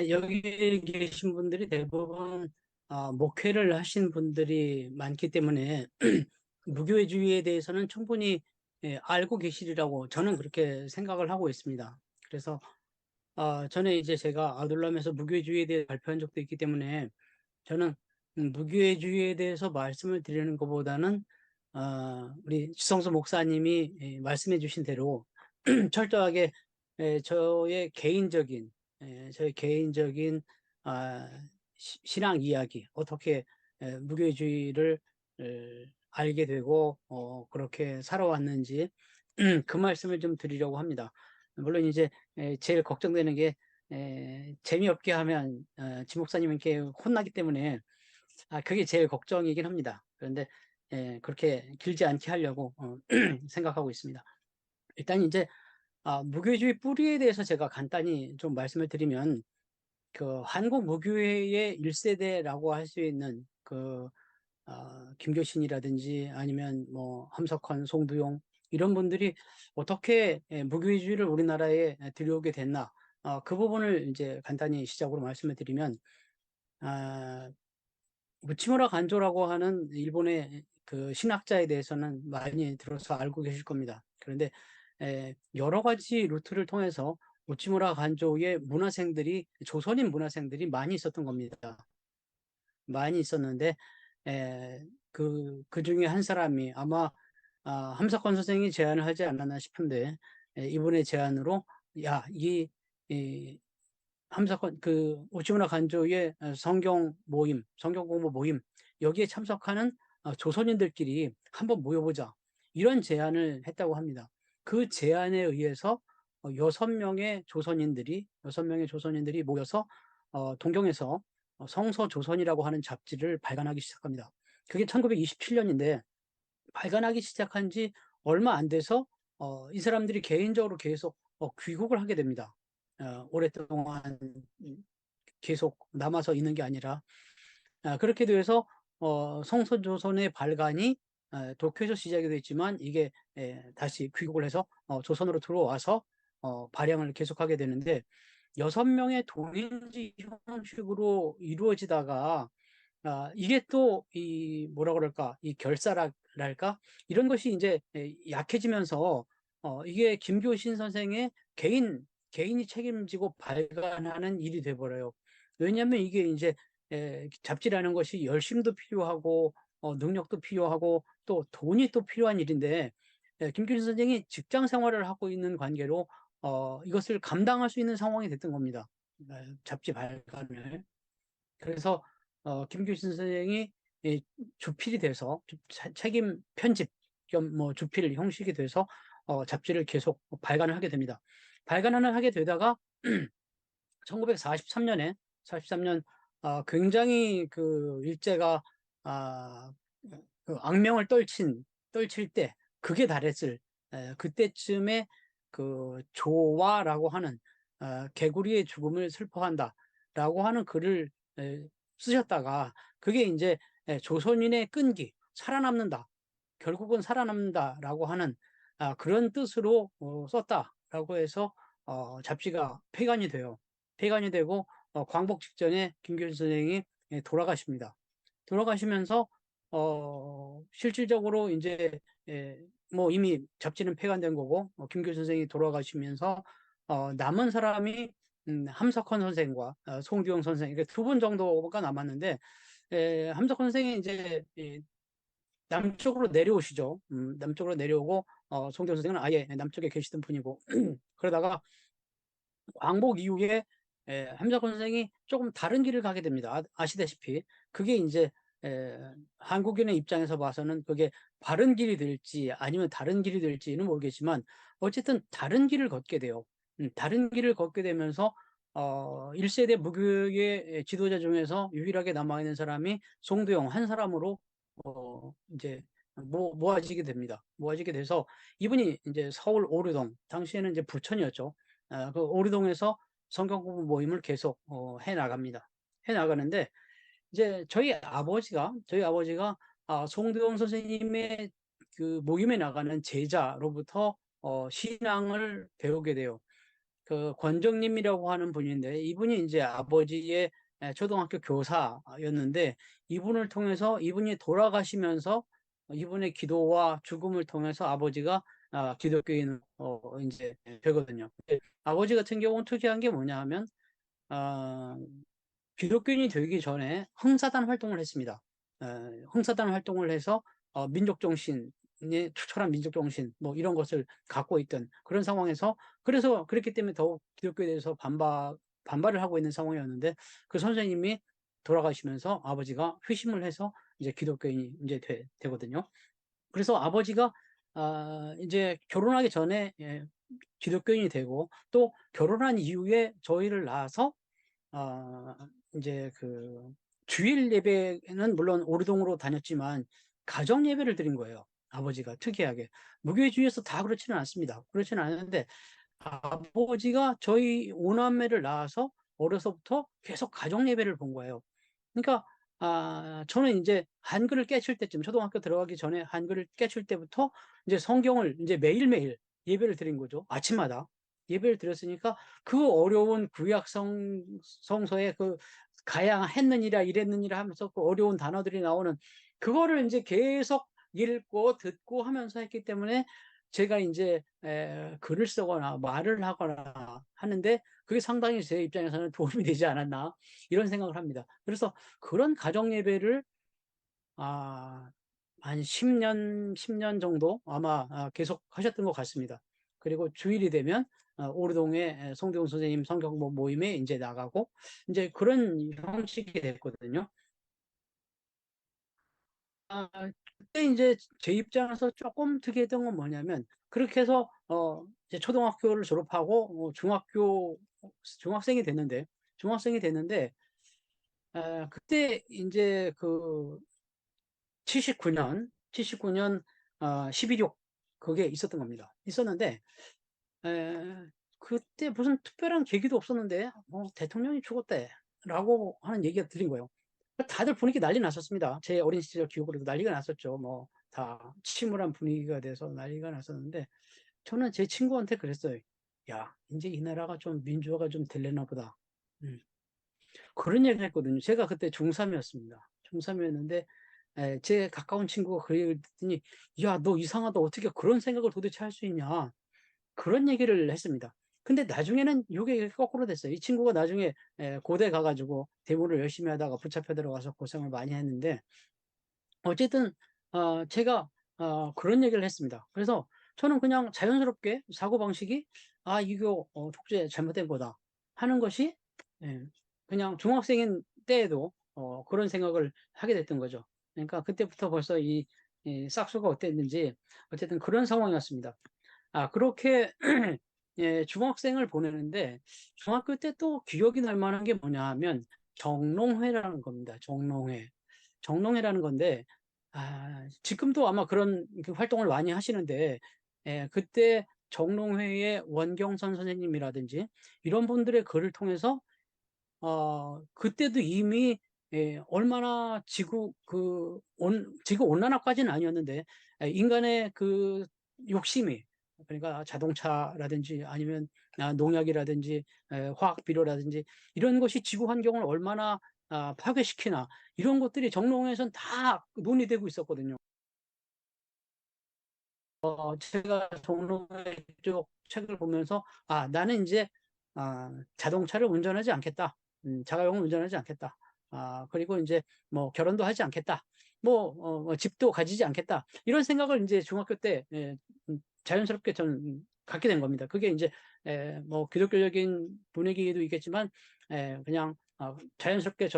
여기 계신 분들이 대부분 목회를 하신 분들이 많기 때문에 무교회주의에 대해서는 충분히 알고 계시리라고 저는 그렇게 생각을 하고 있습니다. 그래서 전에 이제 제가 아둘람에서 무교회주의에 대해 발표한 적도 있기 때문에 저는 무교회주의에 대해서 말씀을 드리는 것보다는 우리 지성수 목사님이 말씀해 주신 대로 철저하게 저의 개인적인 아, 신앙 이야기, 어떻게 무교회주의를 알게 되고 그렇게 살아왔는지 그 말씀을 좀 드리려고 합니다. 물론 이제 제일 걱정되는 게 재미없게 하면 지 목사님께 혼나기 때문에 그게 제일 걱정이긴 합니다. 그런데 그렇게 길지 않게 하려고 생각하고 있습니다. 일단 이제 무교주의 뿌리에 대해서 제가 간단히 좀 말씀을 드리면 그 한국 무교회의 1세대라고 할 수 있는 김교신이라든지 아니면 뭐 함석헌, 송두용 이런 분들이 어떻게 무교회주의를 우리나라에 들여오게 됐나 그 부분을 이제 간단히 시작으로 말씀을 드리면 무치무라 간조라고 하는 일본의 그 신학자에 대해서는 많이 들어서 알고 계실 겁니다. 그런데 여러 가지 루트를 통해서 우치무라 간조의 조선인 문화생들이 많이 있었던 겁니다. 많이 있었는데 그 중에 한 사람이 아마 함석헌 선생이 제안을 하지 않았나 싶은데 이분의 제안으로 이 함석헌 우치무라 간조의 성경 공부 모임 여기에 참석하는 조선인들끼리 한번 모여보자 이런 제안을 했다고 합니다. 그 제안에 의해서 6명의 조선인들이 모여서 동경에서 성서조선이라고 하는 잡지를 발간하기 시작합니다. 그게 1927년인데 발간하기 시작한 지 얼마 안 돼서 이 사람들이 개인적으로 계속 귀국을 하게 됩니다. 오랫동안 계속 남아서 있는 게 아니라 그렇게 돼서 성서조선의 발간이 도쿄에서 시작이 됐지만 이게 다시 귀국을 해서 조선으로 들어와서 발행을 계속하게 되는데 6명의 동인지 형식으로 이루어지다가 이게 또 이 뭐라 그럴까 이 결사랄까 이런 것이 이제 약해지면서 이게 김교신 선생의 개인이 책임지고 발간하는 일이 돼버려요. 왜냐하면 이게 이제 잡지라는 것이 열심도 필요하고 능력도 필요하고 또 돈이 또 필요한 일인데 김규신 선생이 직장 생활을 하고 있는 관계로 이것을 감당할 수 있는 상황이 됐던 겁니다. 잡지 발간을. 그래서 김규신 선생이 이 주필이 돼서 책임 편집 겸 뭐 주필 형식이 돼서 잡지를 계속 발간을 하게 됩니다. 발간을 하게 되다가 1943년에 43년 굉장히 그 일제가 아, 그 악명을 떨칠 때 극에 달했을 그때쯤에 그 조화라고 하는 개구리의 죽음을 슬퍼한다라고 하는 글을 쓰셨다가 그게 이제 조선인의 끈기 살아남는다 결국은 살아남는다라고 하는 그런 뜻으로 썼다라고 해서 잡지가 폐간이 돼요. 폐간이 되고 광복 직전에 김규신 선생이 돌아가십니다. 돌아가시면서 실질적으로 이제 뭐 이미 잡지는 폐간된 거고 김규신 선생이 돌아가시면서 남은 사람이 함석헌 선생과 송두영 선생 이렇게 두 분 정도가 남았는데 함석헌 선생이 이제 남쪽으로 내려오시죠. 남쪽으로 내려오고 송두영 선생은 아예 남쪽에 계시던 분이고 그러다가 광복 이후에 함석헌 선생이 조금 다른 길을 가게 됩니다. 아시다시피 그게 이제 한국인의 입장에서 봐서는 그게 바른 길이 될지 아니면 다른 길이 될지는 모르겠지만 어쨌든 다른 길을 걷게 돼요. 다른 길을 걷게 되면서 1세대 무교의 지도자 중에서 유일하게 남아있는 사람이 송두영 한 사람으로 이제 모아지게 됩니다. 모아지게 돼서 이분이 이제 서울 오류동 당시에는 이제 부천이었죠. 그 오리동에서 성경 공부 모임을 계속 해 나갑니다. 해 나가는데 이제 저희 아버지가 송대원 선생님의 그 모임에 나가는 제자로부터 신앙을 배우게 돼요. 그 권정님이라고 하는 분인데, 이분이 이제 아버지의 초등학교 교사였는데, 이분을 통해서 이분이 돌아가시면서 이분의 기도와 죽음을 통해서 아버지가 기독교인 이제 되거든요. 아버지 같은 경우는 특이한 게 뭐냐 하면 아, 기독교인이 되기 전에 흥사단 활동을 했습니다. 흥사단 활동을 해서 민족 정신의 투철한 민족 정신 뭐 이런 것을 갖고 있던 그런 상황에서, 그래서 그렇기 때문에 더욱 기독교에 대해서 반발을 하고 있는 상황이었는데, 그 선생님이 돌아가시면서 아버지가 회심을 해서 이제 기독교인이 이제 되거든요. 그래서 아버지가 이제 결혼하기 전에 기독교인이 되고, 또 결혼한 이후에 저희를 낳아서 아, 이제 그 주일 예배는 물론 오르동으로 다녔지만 가정 예배를 드린 거예요. 아버지가 특이하게. 무교회주의에서 다 그렇지는 않습니다. 그렇지는 않은데 아버지가 저희 오남매를 낳아서 어려서부터 계속 가정 예배를 본 거예요. 그러니까 저는 이제 한글을 깨칠 때쯤, 초등학교 들어가기 전에 한글을 깨칠 때부터 이제 성경을 이제 매일매일 예배를 드린 거죠. 아침마다 예배를 드렸으니까 그 어려운 구약 성서에 그 가야 했느니라 이랬느니라 하면서 그 어려운 단어들이 나오는 그거를 이제 계속 읽고 듣고 하면서 했기 때문에 제가 이제 글을 쓰거나 말을 하거나 하는데 그게 상당히 제 입장에서는 도움이 되지 않았나 이런 생각을 합니다. 그래서 그런 가정 예배를 한 10년 정도 아마 계속 하셨던 것 같습니다. 그리고 주일이 되면 오르동의 송대웅 선생님 성경보 모임에 이제 나가고 이제 그런 형식이 됐거든요. 아, 그때 이제 제 입장에서 조금 특이했던 건 뭐냐면, 그렇게 해서 이제 초등학교를 졸업하고 중학생이 됐는데 그때 이제 그 79년 11.6 그게 있었던 겁니다. 있었는데 에, 그때 무슨 특별한 계기도 없었는데 대통령이 죽었대라고 하는 얘기가 들린 거예요. 다들 분위기 난리 났었습니다. 제 어린 시절 기억으로도 난리가 났었죠. 뭐 다 침울한 분위기가 돼서 난리가 났었는데, 저는 제 친구한테 그랬어요. 야, 이제 이 나라가 좀 민주화가 좀 되려나 보다. 음, 그런 얘기를 했거든요. 제가 그때 중3이었습니다. 중3이었는데 제 가까운 친구가 그 얘기를 듣더니, 야, 너 이상하다. 어떻게 그런 생각을 도대체 할 수 있냐. 그런 얘기를 했습니다. 근데 나중에는 이게 거꾸로 됐어요. 이 친구가 나중에 고대 가가지고 대모를 열심히 하다가 붙잡혀 들어가서 고생을 많이 했는데, 어쨌든 제가 그런 얘기를 했습니다. 그래서 저는 그냥 자연스럽게 사고방식이 이거 독재 잘못된 거다 하는 것이 예, 그냥 중학생인 때에도 그런 생각을 하게 됐던 거죠. 그러니까 그때부터 벌써 이 싹수가 어땠는지 어쨌든 그런 상황이었습니다. 그렇게 중학생을 보내는데, 중학교 때 또 기억이 날 만한 게 뭐냐 하면 정농회라는 겁니다. 정농회라는 건데 지금도 아마 그런 그 활동을 많이 하시는데, 그때 정농회의 원경선 선생님이라든지 이런 분들의 글을 통해서 그때도 이미 얼마나 지구 온난화까지는 아니었는데 인간의 그 욕심이, 그러니까 자동차라든지 아니면 농약이라든지 화학 비료라든지 이런 것이 지구 환경을 얼마나 파괴시키나, 이런 것들이 정론에선 다 논의되고 있었거든요. 제가 정론의 쪽 책을 보면서 나는 이제 자동차를 운전하지 않겠다. 자가용을 운전하지 않겠다. 그리고 이제 뭐 결혼도 하지 않겠다. 뭐 집도 가지지 않겠다. 이런 생각을 이제 중학교 때 자연스럽게 저는 갖게 된 겁니다. 그게 이제 뭐 기독교적인 분위기도 있겠지만 그냥 자연스럽게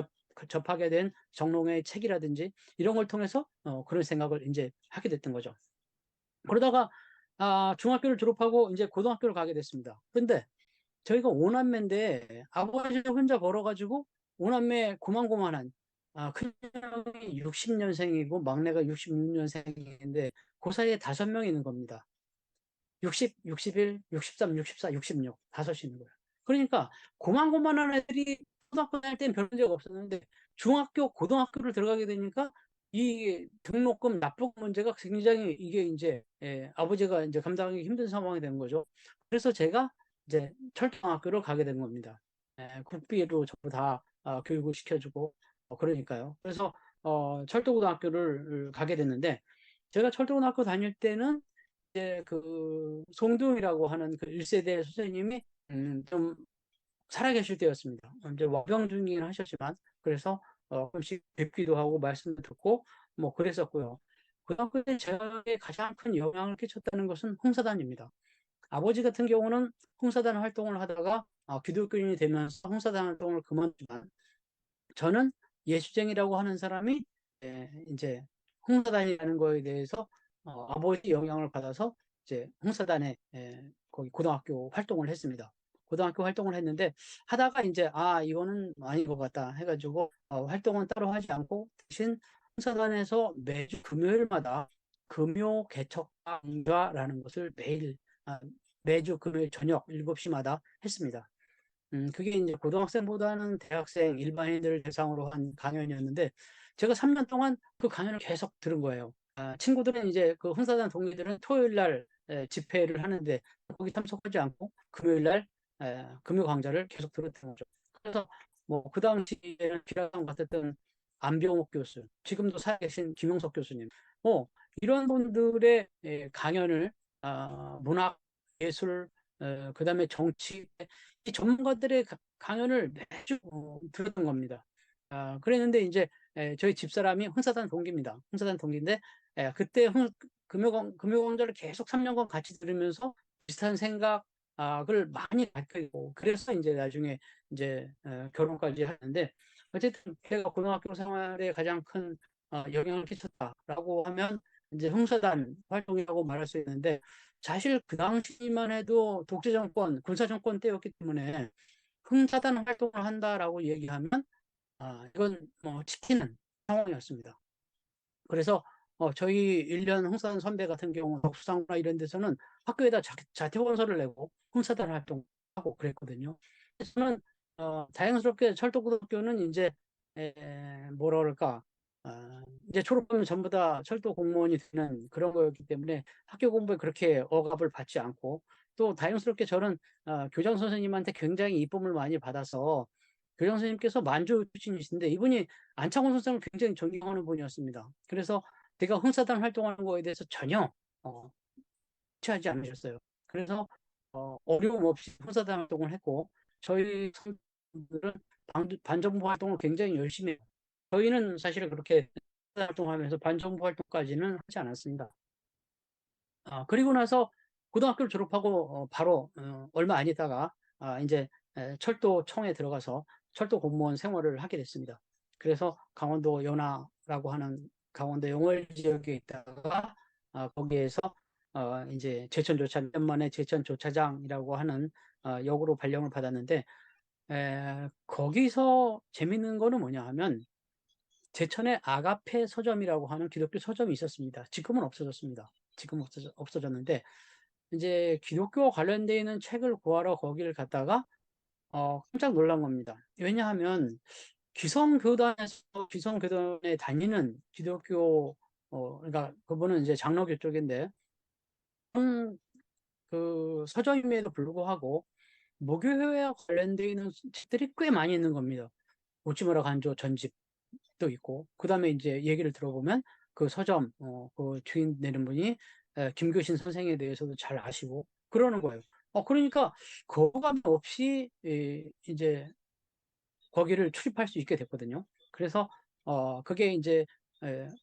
접하게 된 정롱의 책이라든지 이런 걸 통해서 그런 생각을 이제 하게 됐던 거죠. 그러다가 중학교를 졸업하고 이제 고등학교를 가게 됐습니다. 근데 저희가 오남매인데 아버지가 혼자 벌어가지고 오남매 고만고만한 큰형이 60년생이고 막내가 66년생인데 그 사이에 5명 있는 겁니다. 60, 61, 63, 64, 66 다섯이 있는 거예요. 그러니까 고만고만한 애들이 초등학교 다닐 때는 별 문제가 없었는데 중학교, 고등학교를 들어가게 되니까 이 등록금 납부금 문제가 굉장히 이게 이제 아버지가 이제 감당하기 힘든 상황이 된 거죠. 그래서 제가 이제 철도학교를 가게 된 겁니다. 국비로 전부 다 교육을 시켜주고 그러니까요. 그래서 철도고등학교를 가게 됐는데 제가 철도고등학교 다닐 때는 이제 그 송도영이라고 하는 그 1세대 선생님이 좀 살아계실 때였습니다. 이제 와병 중이긴 하셨지만 그래서 가끔씩 뵙기도 하고 말씀도 듣고 뭐 그랬었고요. 고등학교 때 제게 가장 큰 영향을 끼쳤다는 것은 홍사단입니다. 아버지 같은 경우는 홍사단 활동을 하다가 기독교인이 되면서 홍사단 활동을 그만두지만 저는 예수쟁이라고 하는 사람이 이제 홍사단이라는 거에 대해서 아버지 영향을 받아서 이제 홍사단에 거기 고등학교 활동을 했습니다. 고등학교 활동을 했는데 하다가 이제 이거는 아닌 것 같다 해가지고 활동은 따로 하지 않고 대신 홍사단에서 매주 금요일마다 금요 개척 강좌라는 것을 매주 금요일 저녁 7시마다 했습니다. 그게 이제 고등학생보다는 대학생 일반인들을 대상으로 한 강연이었는데 제가 3년 동안 그 강연을 계속 들은 거예요. 친구들은 이제 그 흥사단 동기들은 토요일 날 집회를 하는데 거기 참석하지 않고 금요일 날 금요 강좌를 계속 들었던 거죠. 그래서 뭐 그 당시에는 비라상 같았던 안병옥 교수, 지금도 살아계신 김용석 교수님, 뭐 이런 분들의 강연을 문학, 예술, 그다음에 정치 이 전문가들의 강연을 매주 들었던 겁니다. 그랬는데 이제 저희 집사람이 흥사단 동기입니다. 흥사단 동기인데 그때 금요강좌를 계속 3년간 같이 들으면서 비슷한 생각을 많이 갖게 되고 그래서 이제 나중에 이제 결혼까지 하는데 어쨌든 제가 고등학교 생활에 가장 큰 영향을 끼쳤다라고 하면 이제 흥사단 활동이라고 말할 수 있는데 사실 그 당시만 해도 독재정권, 군사정권 때였기 때문에 흥사단 활동을 한다라고 얘기하면 이건 뭐 지키는 상황이었습니다. 그래서 저희 1년 흥사단 선배 같은 경우 덕수상나 이런 데서는 학교에다 자퇴원서를 내고 흥사단 활동하고 그랬거든요. 저는 다행스럽게 철도고등학교는 이제 뭐라 그럴까 이제 졸업하면 전부 다 철도 공무원이 되는 그런 거였기 때문에 학교 공부에 그렇게 억압을 받지 않고 또 다행스럽게 저는 교장 선생님한테 굉장히 이쁨을 많이 받아서 교장 선생님께서 만주 출신이신데 이분이 안창호 선생을 굉장히 존경하는 분이었습니다. 그래서 제가 흥사단 활동하는 거에 대해서 전혀 취하지 않으셨어요. 그래서 어려움 없이 흥사단 활동을 했고 저희 선생님들은 반정부 활동을 굉장히 열심히 해요. 저희는 사실 그렇게 활동하면서 반정부 활동까지는 하지 않았습니다. 그리고 나서 고등학교를 졸업하고 바로 얼마 안 있다가 이제 철도청에 들어가서 철도 공무원 생활을 하게 됐습니다. 그래서 강원도 연화라고 하는 강원도 영월 지역에 있다가 거기에서 이제 제천조차 몇 만에 제천조차장이라고 하는 역으로 발령을 받았는데 거기서 재밌는 거는 뭐냐 하면 제천에 아가페 서점이라고 하는 기독교 서점이 있었습니다. 지금은 없어졌습니다. 지금 없어졌는데 이제 기독교 관련되어 있는 책을 구하러 거기를 갔다가 깜짝 놀란 겁니다. 왜냐하면 기성교단에 다니는 기독교 그러니까 그분은 이제 장로교 쪽인데 그 서점임에도 불구하고 무교회와 관련되어 있는 책들이 꽤 많이 있는 겁니다. 오치무라 간조 전집도 있고 그다음에 이제 얘기를 들어보면 그 서점 그 주인 되는 분이 김교신 선생에 대해서도 잘 아시고 그러는 거예요. 그러니까 거부감 없이 이제 거기를 출입할 수 있게 됐거든요. 그래서 그게 이제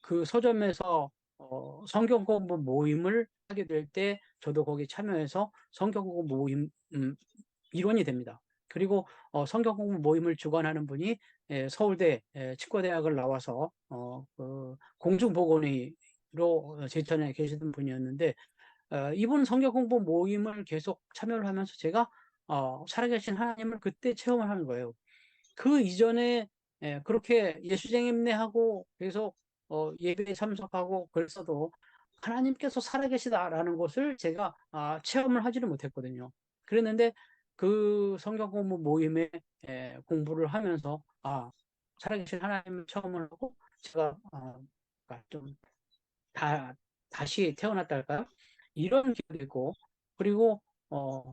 그 서점에서 성경 공부 모임을 하게 될 때 저도 거기 참여해서 성경 공부 모임 일원이 됩니다. 그리고 성경 공부 모임을 주관하는 분이 서울대 치과대학을 나와서 그 공중보건의로 제천에 계시던 분이었는데 이분 성경 공부 모임을 계속 참여를 하면서 제가 살아계신 하나님을 그때 체험을 하는 거예요. 그 이전에 그렇게 예수쟁임내하고 계속 예배에 참석하고 그랬어도 하나님께서 살아계시다라는 것을 제가 체험을 하지를 못했거든요. 그랬는데 그 성경 공부 모임에 공부를 하면서 살아계신 하나님을 체험을 하고 제가 그러니까 좀 다시 태어났달까요? 이런 기억이 있고 그리고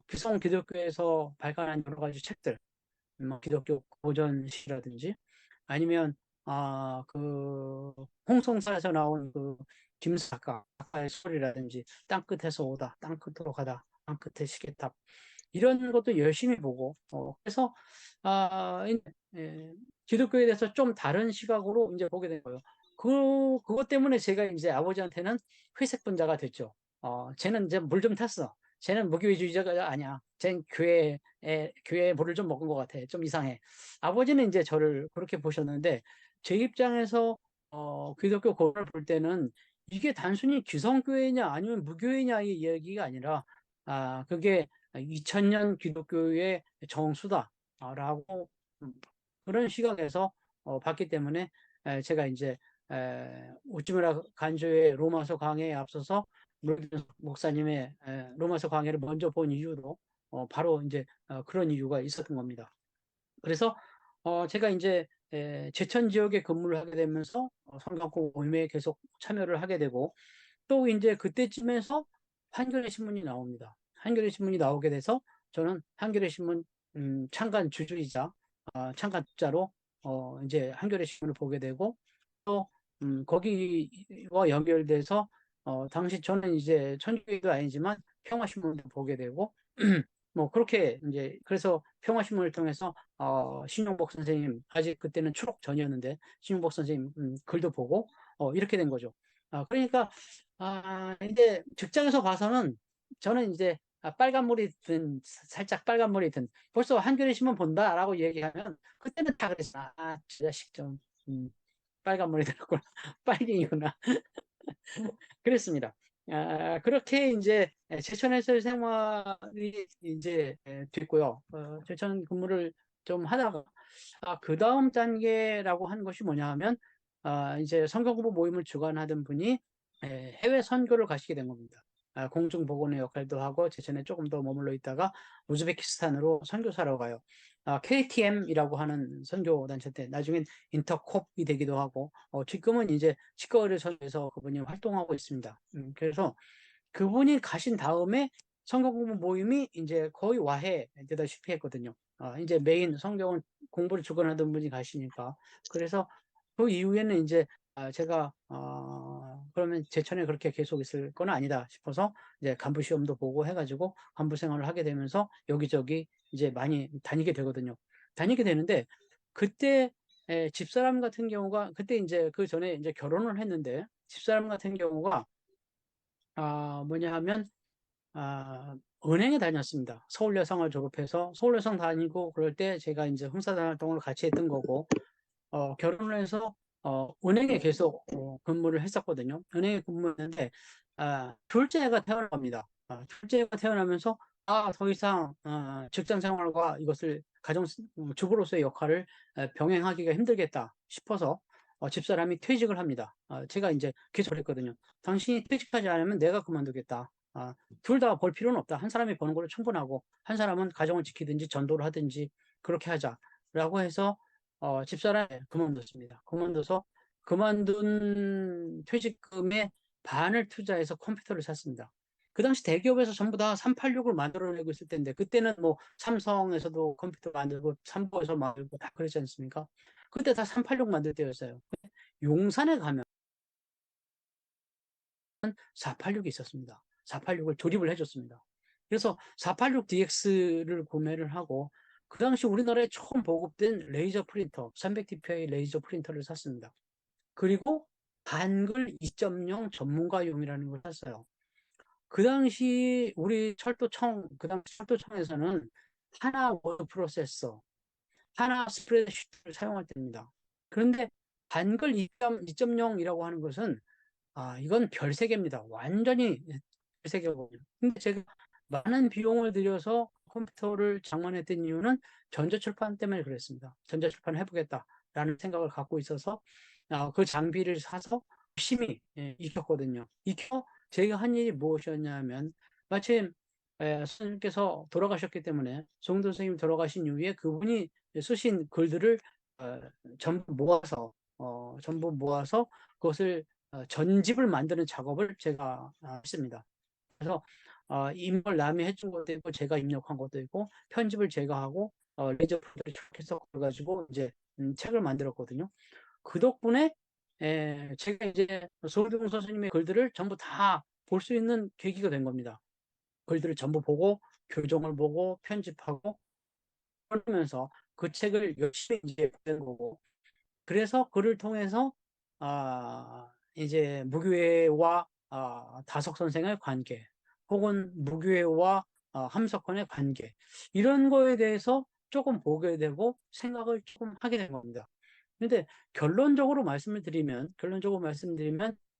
기성 기독교에서 발간한 여러 가지 책들, 뭐 기독교 고전시라든지 아니면 그 홍성사에서 나온 그 김수 작가의 소리라든지 땅끝에서 오다, 땅끝으로 가다, 땅끝에 시계탑 이런 것도 열심히 보고 그래서 이제, 기독교에 대해서 좀 다른 시각으로 이제 보게 된 거예요. 그것 때문에 제가 이제 아버지한테는 회색 분자가 됐죠. 쟤는 이제 물 좀 탔어. 쟤는 무교회주의자가 아니야. 쟤는 교회에 물을 좀 먹은 것 같아. 좀 이상해. 아버지는 이제 저를 그렇게 보셨는데 제 입장에서 기독교 고전을 볼 때는 이게 단순히 기성교회냐 아니면 무교회냐의 이야기가 아니라 그게 2000년 기독교의 정수다라고 그런 시각에서 봤기 때문에 제가 이제 우찌무라 간조의 로마서 강해에 앞서서 목사님의 로마서 강해를 먼저 본 이유도 바로 이제 그런 이유가 있었던 겁니다. 그래서 제가 이제 제천 지역에 근무를 하게 되면서 성경학교 모임에 계속 참여를 하게 되고 또 이제 그때쯤에서 한겨레 신문이 나옵니다. 한겨레 신문이 나오게 돼서 저는 한겨레 신문 창간 주주이자 창간 투자로 이제 한겨레 신문을 보게 되고 또 거기와 연결돼서 당시 저는 이제 천주교도 아니지만 평화신문도 보게 되고 뭐 그렇게 이제 그래서 평화신문을 통해서 신용복 선생님 아직 그때는 추록 전이었는데 신용복 선생님 글도 보고 이렇게 된 거죠. 그러니까 이제 직장에서 봐서는 저는 이제 빨간물이 든 살짝 빨간물이 든 벌써 한겨레 신문 본다라고 얘기하면 그때는 다 그랬어. 저 자식 좀 빨간물이 들었구나. 빨갱이구나. 그랬습니다. 그렇게 이제 제천에서의 생활이 이제 됐고요. 제천 근무를 좀 하다가 그 다음 단계라고 한 것이 뭐냐 하면 이제 성경공부 모임을 주관하던 분이 해외 선교를 가시게 된 겁니다. 공중보건의 역할도 하고 제천에 조금 더 머물러 있다가 우즈베키스탄으로 선교사로 가요. KTM이라고 하는 선교 단체인데 나중엔 인터콥이 되기도 하고 지금은 이제 치과의료선에서 그분이 활동하고 있습니다. 그래서 그분이 가신 다음에 성경공부 모임이 이제 거의 와해되다시피 했거든요. 이제 메인 성경 공부를 주관하던 분이 가시니까. 그래서 그 이후에는 이제 제가 그러면 제천에 그렇게 계속 있을 건 아니다 싶어서 이제 간부 시험도 보고 해가지고 간부 생활을 하게 되면서 여기저기 이제 많이 다니게 되거든요. 다니게 되는데 그때 집사람 같은 경우가 그때 이제 그 전에 이제 결혼을 했는데 집사람 같은 경우가 뭐냐 하면 은행에 다녔습니다. 서울여성을 졸업해서 서울여성 다니고 그럴 때 제가 이제 홍사단 활동을 같이 했던 거고 결혼을 해서 은행에 계속 근무를 했었거든요. 은행에 근무했는데 둘째가 태어난 겁니다. 둘째가 태어나면서 더 이상 직장 생활과 이것을 가정 주부로서의 역할을 병행하기가 힘들겠다 싶어서 집사람이 퇴직을 합니다. 제가 이제 계속 했거든요. 당신이 퇴직하지 않으면 내가 그만두겠다. 둘 다 벌 필요는 없다. 한 사람이 버는 걸로 충분하고 한 사람은 가정을 지키든지 전도를 하든지 그렇게 하자라고 해서 집사람이 그만뒀습니다. 그만둬서 그만둔 퇴직금의 반을 투자해서 컴퓨터를 샀습니다. 그 당시 대기업에서 전부 다 386을 만들어내고 있을 텐데 그때는 뭐 삼성에서도 컴퓨터 만들고 삼보에서 만들고 다 그랬지 않습니까? 그때 다 386 만들 때였어요. 용산에 가면 486이 있었습니다. 486을 조립을 해줬습니다. 그래서 486DX를 구매를 하고 그 당시 우리나라에 처음 보급된 레이저 프린터 300dpi 레이저 프린터를 샀습니다. 그리고 한글 2.0 전문가용이라는 걸 샀어요. 그 당시 우리 철도청 그 당시 철도청에서는 하나 워드 프로세서 하나 스프레드시트를 사용할 때입니다. 그런데 한글 2.0이라고 하는 것은 이건 별세계입니다. 완전히 별세계거든요. 근데 제가 많은 비용을 들여서 컴퓨터를 장만했던 이유는 전자출판 때문에 그랬습니다. 전자출판 해보겠다라는 생각을 갖고 있어서 그 장비를 사서 열심히 익혔거든요. 익혀 제가 한 일이 무엇이었냐면 마침 선생님께서 돌아가셨기 때문에 송도 선생님이 돌아가신 이후에 그분이 쓰신 글들을 어, 전부 모아서 그것을 전집을 만드는 작업을 제가 했습니다. 그래서 인물 남이 해준 것도 있고 제가 입력한 것도 있고 편집을 제가 하고 레이저 프로를 해서 가지고 이제 책을 만들었거든요. 그 덕분에 제가 이제 송대웅 선생님의 글들을 전부 다 볼 수 있는 계기가 된 겁니다. 글들을 전부 보고 교정을 보고 편집하고 그러면서 그 책을 열심히 이제 본 거고, 그래서 그를 통해서 이제 무교회와 다석 선생의 관계, 혹은 무교회와 함석헌의 관계, 이런 거에 대해서 조금 보게 되고 생각을 조금 하게 된 겁니다. 근데 결론적으로 말씀드리면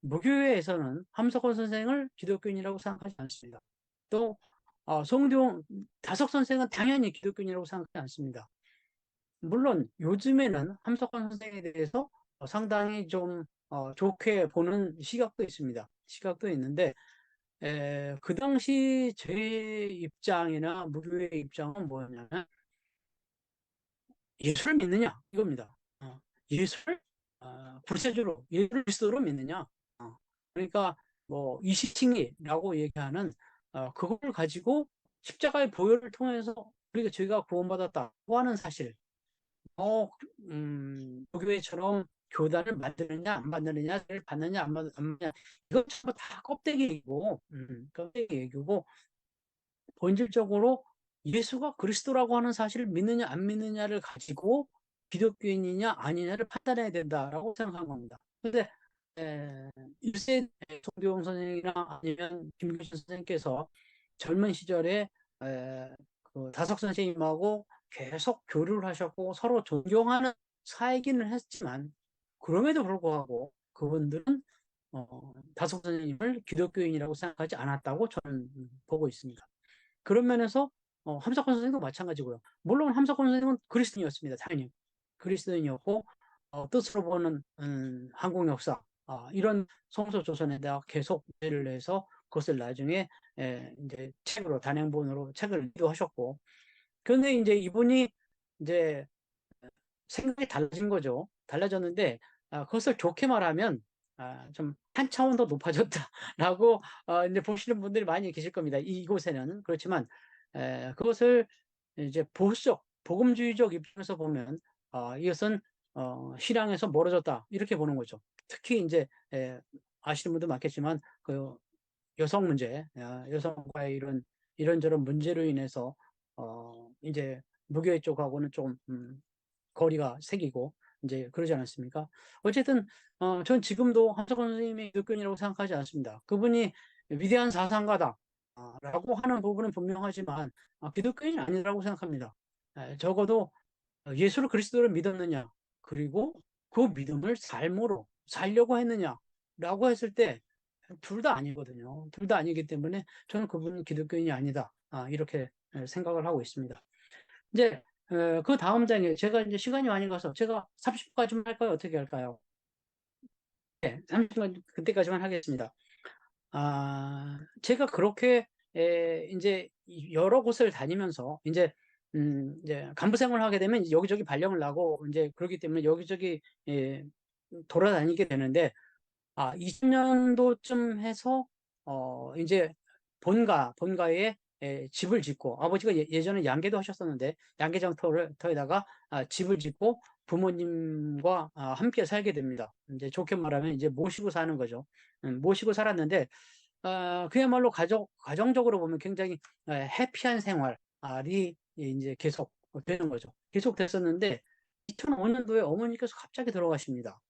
무교회에서는 함석헌 선생을 기독교인이라고 생각하지 않습니다. 또 송대용 다석 선생은 당연히 기독교인이라고 생각하지 않습니다. 물론 요즘에는 함석헌 선생에 대해서 상당히 좀 좋게 보는 시각도 있습니다. 시각도 있는데 그 당시 제 입장이나 무교의 입장은 뭐였냐면, 예수를 믿느냐 이겁니다. 예수를 구세주로 예수 그리스도로 믿느냐. 그러니까 뭐 이시칭이라고 얘기하는 그걸 가지고 십자가의 보혈을 통해서 우리가 죄가 구원받았다고 하는 사실, 무교회처럼 교단을 만드느냐 안 만드느냐를 받느냐 안 받느냐, 이것 전부 다 껍데기 얘기고, 껍데기 얘기고, 본질적으로 예수가 그리스도라고 하는 사실을 믿느냐 안 믿느냐를 가지고 기독교인이냐 아니냐를 판단해야 된다라고 생각한 겁니다. 근데 1세 송대용 선생이나 아니면 김규신 선생님께서 젊은 시절에 그 다석 선생님하고 계속 교류를 하셨고 서로 존경하는 사이기는 했지만, 그럼에도 불구하고 그분들은 다석 선생님을 기독교인이라고 생각하지 않았다고 저는 보고 있습니다. 그런 면에서 함석헌 선생도 마찬가지고요. 물론 함석헌 선생은 그리스도인이었습니다. 당연히 그리스도인이었고, 뜻으로 보는 한국 역사, 이런 성서 조선에다가 계속 일을 해서 그것을 나중에 이제 책으로, 단행본으로 책을 기도하셨고, 그런데 이제 이분이 이제 생각이 달라진 거죠. 달라졌는데 그것을 좋게 말하면 좀 한 차원 더 높아졌다라고 이제 보시는 분들이 많이 계실 겁니다. 이곳에는. 그렇지만 그것을 이제 보수적, 복음주의적 입장에서 보면 이것은 신앙에서 멀어졌다 이렇게 보는 거죠. 특히 이제 아시는 분도 많겠지만 그 여성 문제, 여성과의 이런저런 문제로 인해서 이제 무교회 쪽하고는 좀 거리가 생기고 이제 그러지 않았습니까? 어쨌든 전 지금도 함석헌 선생님이 기독교인이라고 생각하지 않습니다. 그분이 위대한 사상가다라고 하는 부분은 분명하지만 기독교인이 아니라고 생각합니다. 적어도 예수를 그리스도를 믿었느냐, 그리고 그 믿음을 삶으로 살려고 했느냐라고 했을 때 둘 다 아니거든요. 둘 다 아니기 때문에 저는 그분은 기독교인이 아니다, 이렇게 생각을 하고 있습니다. 이제 그 다음 장에 제가 이제 시간이 많이 가서 제가 30분까지만 할까요? 어떻게 할까요? 네, 30분 그때까지만 하겠습니다. 제가 그렇게 이제 여러 곳을 다니면서 이제 간부 생활을 하게 되면 여기저기 발령을 나고 이제 그렇기 때문에 여기저기 돌아다니게 되는데 20년도쯤 해서 이제 본가에 집을 짓고, 아버지가 예전에 양계도 하셨었는데 양계장터에다가 집을 짓고 부모님과 함께 살게 됩니다. 이제 좋게 말하면 이제 모시고 사는 거죠. 모시고 살았는데 그야말로 가정적으로 보면 굉장히 해피한 생활이 이제 계속 되는 거죠. 계속 됐었는데 2005년도에 어머니께서 갑자기 돌아가십니다.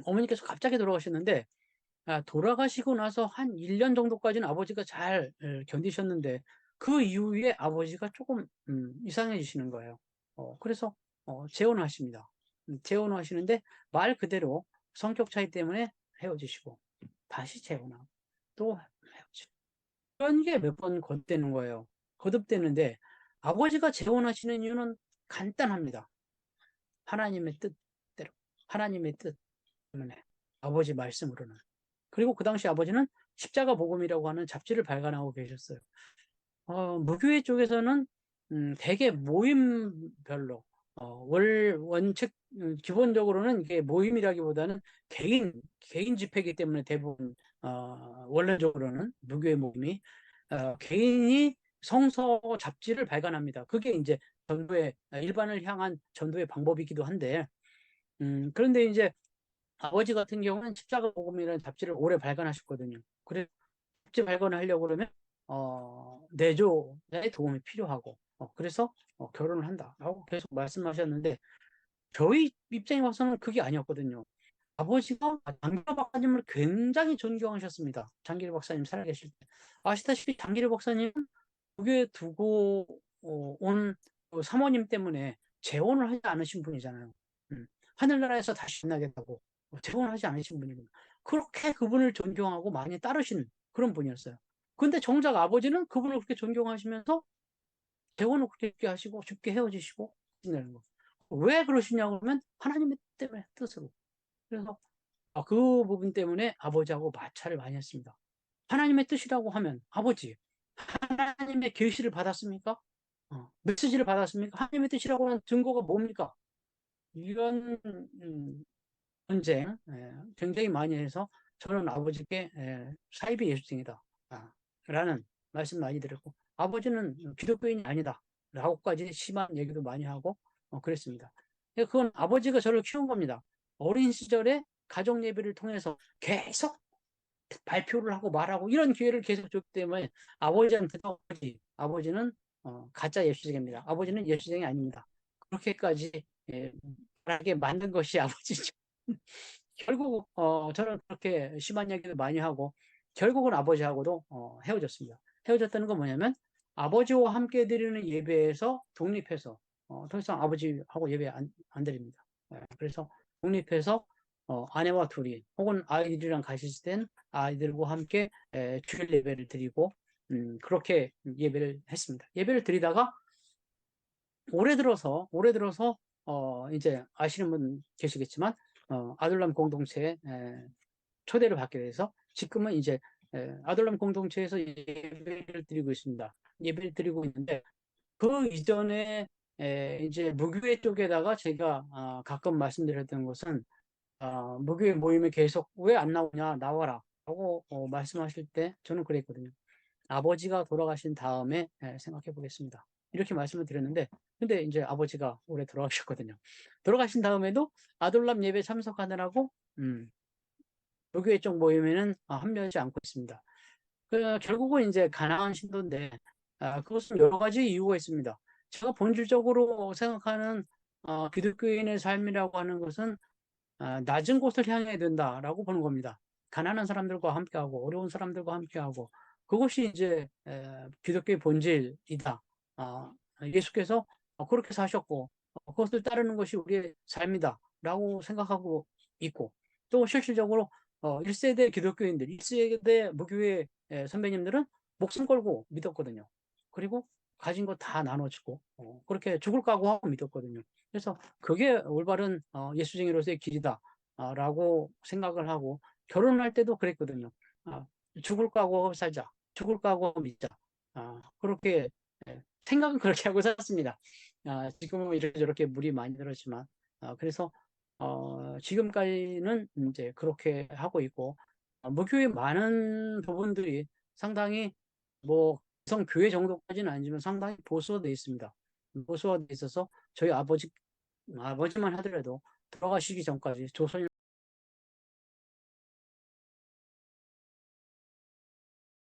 어머니께서 갑자기 돌아가셨는데 돌아가시고 나서 한 1년 정도까지는 아버지가 잘 견디셨는데 그 이후에 아버지가 조금 이상해지시는 거예요. 그래서 재혼을 하십니다. 재혼을 하시는데 말 그대로 성격 차이 때문에 헤어지시고 다시 재혼하고 또 헤어지고, 그런 게 몇 번 거듭되는 거예요. 거듭되는데 아버지가 재혼하시는 이유는 간단합니다. 하나님의 뜻대로, 하나님의 뜻 때문에, 아버지 말씀으로는. 그리고 그 당시 아버지는 십자가 복음이라고 하는 잡지를 발간하고 계셨어요. 무교회 쪽에서는 대개 모임별로 원칙 기본적으로는 이게 모임이라기보다는 개인 집회이기 때문에 대부분 원래적으로는 무교회 모임이 개인이 성서 잡지를 발간합니다. 그게 이제 전도의 일반을 향한 전도의 방법이기도 한데, 그런데 이제 아버지 같은 경우는 십자가 복음이라는 잡지를 오래 발간하셨거든요. 그래서 잡지 발간을 하려고 그러면 내조자의 도움이 필요하고, 그래서 결혼을 한다라고 계속 말씀하셨는데, 저희 입장에 봐서는 그게 아니었거든요. 아버지가 장기로 박사님을 굉장히 존경하셨습니다. 장기로 박사님 살아계실 때. 아시다시피 장기로 박사님은 무교에 두고 온 사모님 때문에 재혼을 하지 않으신 분이잖아요. 음, 하늘나라에서 다시 만나겠다고 재혼을 하지 않으신 분이거든요. 그렇게 그분을 존경하고 많이 따르시는 그런 분이었어요. 근데 정작 아버지는 그분을 그렇게 존경하시면서 재혼을 그렇게 하시고 쉽게 헤어지시고 하시는 거. 왜 그러시냐고 그러면 하나님의 때문에 뜻으로. 그래서 그 부분 때문에 아버지하고 마찰을 많이 했습니다. 하나님의 뜻이라고 하면 아버지, 하나님의 계시를 받았습니까? 메시지를 받았습니까? 하나님의 뜻이라고 하는 증거가 뭡니까? 이런 전쟁 굉장히 많이 해서 저는 아버지께 사이비 예수쟁이다 라는 말씀 많이 드렸고, 아버지는 기독교인이 아니다 라고까지 심한 얘기도 많이 하고 그랬습니다. 그건 아버지가 저를 키운 겁니다. 어린 시절에 가족 예배를 통해서 계속 발표를 하고 말하고 이런 기회를 계속 줬기 때문에 아버지한테도 아버지는 가짜 예수쟁입니다. 아버지는 예수쟁이 아닙니다. 그렇게까지 말하게 만든 것이 아버지죠. 결국 저는 그렇게 심한 얘기를 많이 하고 결국은 아버지하고도 헤어졌습니다. 헤어졌다는 건 뭐냐면 아버지와 함께 드리는 예배에서 독립해서 더 이상 아버지하고 예배 안 드립니다. 그래서 독립해서 아내와 둘이 혹은 아이들이랑 가실 땐 아이들과 함께 주일 예배를 드리고 그렇게 예배를 했습니다. 예배를 드리다가 올해 들어서 이제 아시는 분 계시겠지만 아들람 공동체에 초대를 받게 돼서 지금은 이제 아들람 공동체에서 예배를 드리고 있습니다. 예배를 드리고 있는데 그 이전에 이제 무교회 쪽에다가 제가 가끔 말씀드렸던 것은 무교회 모임에 계속 왜 안 나오냐 나와라 라고 말씀하실 때 저는 그랬거든요. 아버지가 돌아가신 다음에 생각해 보겠습니다. 이렇게 말씀을 드렸는데 근데 이제 아버지가 올해 돌아가셨거든요. 돌아가신 다음에도 아들람 예배 참석하느라고 무교회 쪽 모임에는 합류하지 않고 있습니다. 결국은 이제 가나안 신도인데 그것은 여러 가지 이유가 있습니다. 제가 본질적으로 생각하는 기독교인의 삶이라고 하는 것은 낮은 곳을 향해야 된다라고 보는 겁니다. 가난한 사람들과 함께하고 어려운 사람들과 함께하고 그것이 이제 기독교의 본질이다. 예수께서 그렇게 사셨고 그것을 따르는 것이 우리의 삶이다라고 생각하고 있고 또 실질적으로 1세대 기독교인들, 1세대 무교회 선배님들은 목숨 걸고 믿었거든요. 그리고 가진 거 다 나눠주고 그렇게 죽을 각오하고 믿었거든요. 그래서 그게 올바른 예수쟁이로서의 길이다 라고 생각을 하고 결혼할 때도 그랬거든요. 죽을 각오하고 살자. 죽을 각오하고 믿자. 그렇게 생각은 그렇게 하고 살았습니다. 지금은 이렇게 물이 많이 들었지만 그래서 지금까지는 이제 그렇게 하고 있고 무교의 많은 부분들이 상당히 뭐 성교회 정도까지는 아니지만 상당히 보수화되어 있습니다. 보수화되어 있어서 저희 아버지만 하더라도 돌아가시기 전까지 조선